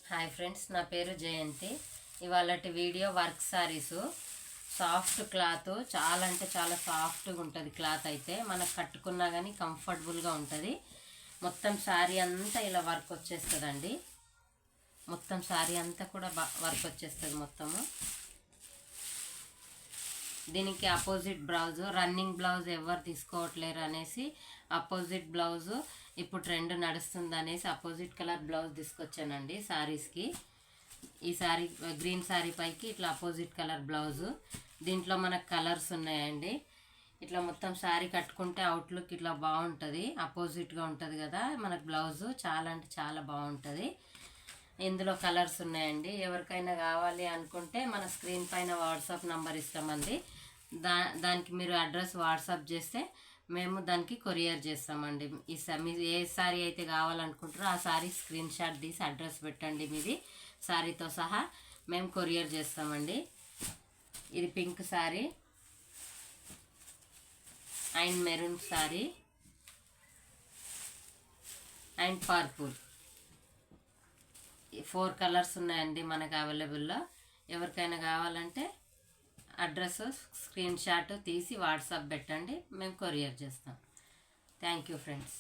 Hi friends, నా పేరు జయంతి. ఇవాళటి video work saris. Soft cloth, చాలా అంటే చాలా సాఫ్ట్గా ఉంటుంది. క్లాత్ అయితే మనకు కట్టుకున్నా కానీ కంఫర్టబుల్గా ఉంటుంది. మొత్తం శారీ అంతా ఇలా వర్క్ వచ్చేస్తుందండి. మొత్తం శారీ అంతా కూడా వర్క్ వచ్చేస్తుంది మొత్తము. దీనికి అపోజిట్ బ్లౌజు, రన్నింగ్ బ్లౌజ్ ఎవరు తీసుకోవట్లేరు అనేసి అపోజిట్ బ్లౌజు ఇప్పుడు ట్రెండ్ నడుస్తుంది అనేసి అపోజిట్ కలర్ బ్లౌజ్ తీసుకొచ్చానండి శారీస్కి. ఈ శారీ గ్రీన్ శారీ పైకి ఇట్లా అపోజిట్ కలర్ బ్లౌజు. దీంట్లో మనకు కలర్స్ ఉన్నాయండి. ఇట్లా మొత్తం శారీ కట్టుకుంటే అవుట్లుక్ ఇట్లా బాగుంటుంది, అపోజిట్గా ఉంటుంది కదా మనకు బ్లౌజు. చాలా అంటే చాలా బాగుంటుంది. ఇందులో కలర్స్ ఉన్నాయండి. ఎవరికైనా కావాలి అనుకుంటే మన స్క్రీన్ పైన వాట్సాప్ నంబర్ ఇస్తామండి. దానికి మీరు అడ్రస్ వాట్సాప్ చేస్తే మేము దానికి కొరియర్ చేస్తామండి. మీరు ఏ శారీ అయితే కావాలనుకుంటారో ఆ శారీ స్క్రీన్ షాట్ తీసి అడ్రస్ పెట్టండి మీది, శారీతో సహా మేము కొరియర్ చేస్తామండి. ఇది pink sari and maroon sari and purple. 4 colours ఉన్నాయండి మనకు అవైలబుల్లో. ఎవరికైనా కావాలంటే అడ్రస్ స్క్రీన్ షాట్ తీసి వాట్సాప్ పెట్టండి, మేము కొరియర్ చేస్తాం. Thank you friends.